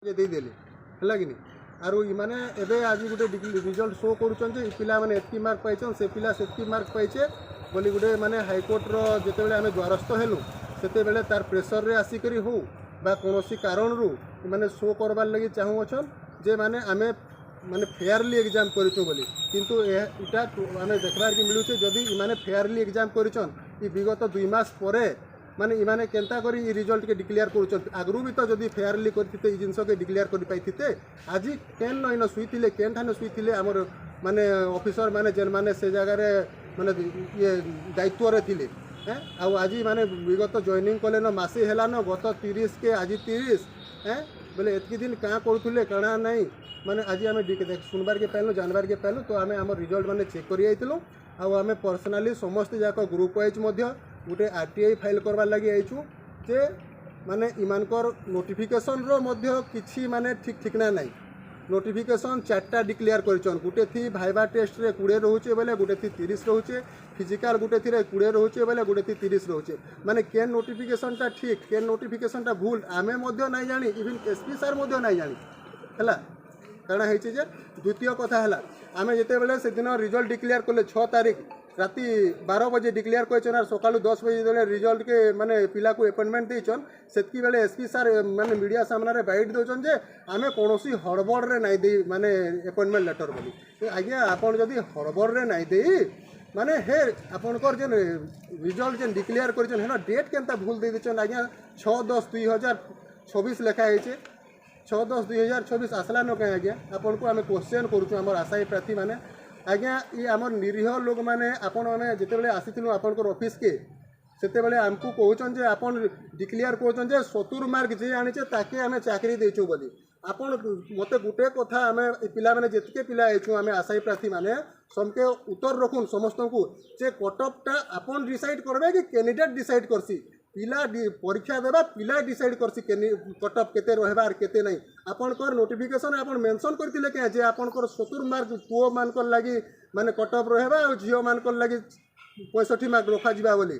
ଦେଇଦେଲେ ହେଲା କି ଆରୁ ଇମାନେ ଏବେ ଆଜି ଗୋଟେ ରିଜଲ୍ଟ ଶୋ କରୁଛନ୍ ଯେ ପିଲାମାନେ ଏତିକି ମାର୍କ ପାଇଛନ୍ ସେ ପିଲା ସେତିକି ମାର୍କ ପାଇଛେ ବୋଲି ଗୋଟେ ମାନେ ହାଇକୋର୍ଟର ଯେତେବେଳେ ଆମେ ଦ୍ୱାରସ୍ଥ ହେଲୁ ସେତେବେଳେ ତାର ପ୍ରେସରରେ ଆସିକରି ହଉ ବା କୌଣସି କାରଣରୁ ମାନେ ଶୋ କରବାର୍ ଲାଗି ଚାହୁଁଅଛନ୍ ଯେ ମାନେ ଆମେ ମାନେ ଫେୟାରଲି ଏକ୍ଜାମ୍ କରିଛୁ ବୋଲି କିନ୍ତୁ ଏଇଟା ଆମେ ଦେଖବାର୍କେ ମିଳୁଛେ ଯଦି ଇମାନେ ଫେୟାରଲି ଏକ୍ଜାମ୍ କରିଛନ୍ ଇ ବିଗତ 2 ମାସ ପରେ माने इमाने केंता करी ई रिजल्ट के डिक्लेयर करूछन आगरू भी तो जदी फेयरली करथिते ई जिंस के डिक्लेयर करि पाइथिते आज केन नइन सुइथिले केन थाने सुइथिले हमर माने ऑफिसर माने जेन माने से जगह रे माने ये दायित्व रे थिले हैं आ आज माने विगत जॉइनिंग कले न मासे हेला न गत 30 के आज 30 हैं बोले एतकी दिन का करूथुले कणा नहीं माने आज आमे देख सुनबार के पहलो जानबार के पहलो तो आमे हमर रिजल्ट माने चेक करि आइतलो आ आमे पर्सनली समस्त जाक ग्रुप वाइज मध्य गोटे आरटीआई फाइल करवार लगी आईचु जे माने इमानकर नोटिफिकेशन रो मध्य किछि माने ठीक ठिकना नहीं नोटिफिकेशन 4टा डिक्लेयर करछन गोटे थी भाइबा टेस्ट रे 20 रहउचे बेले गोटे थी 30 रहउचे फिजिकल गोटे थी रे 20 रहउचे बेले गोटे थी 30 रहउचे माने केन नोटिफिकेशन टा ठीक केन नोटिफिकेशन टा भूल आमे मध्य नहीं जानी इवन एसपी सर मध्य नहीं जानी हला कारण है जे द्वितीय कथा हला आमे जेते बेले से दिन रिजल्ट डिक्लेयर करले 6 तारीख राति 12 बजे डिक्लेयर कर सका 10 बजे जो रिजल्ट के माने पिला को अपॉइंटमेंट देचन सेतकी बेले एसपी सर माने मीडिया सामने बाइट दौन जे आमे कौनसी हड़बड़ रे नहीं दे माने अपॉइंटमेंट लेटर बोली आज्ञा आपन जदि हड़बड़ रे नहीं दे माने हे आपनकर जेन रिजल्ट जेन डिक्लेयर करछन हेना डेट केनता भूल दे देछन आज्ञा 6/10/2024 लिखा है 6/10/2024 आसला न कहीं आज्ञा आपन को आमे क्वेश्चन करूछु हमर आशायी प्रार्थी माने आज्ञा ये आमर निरीह लोक मैंने आपण मैंने जिते आसीलु आपंकर ऑफिस के सेते बेले आमको कहचन जे आपन डिक्लेयर कहचन जे 70 मार्क जे आनीचे ताके आमे चाकरी देचु बोली आपन मते गुटे कथा आमे पिला माने जेतके पिला आइछु आमे आशायी प्रार्थी माने समके उत्तर रखुन समस्त को जे कटअपटा आपन डिसाइड करबे कि कैंडिडेट डिसाइड करसी पिला परीक्षा देबा पिला डिसाइड करसी कटअप केते रहबार केते नहीं आपनकर नोटिफिकेशन आपन मेंशन करथिले के जे आपनकर 70 मार्क पुओ मानकर लागि माने कटअप रहबा और झियो मानकर लागि 65 मार्क रखा जिबा बोली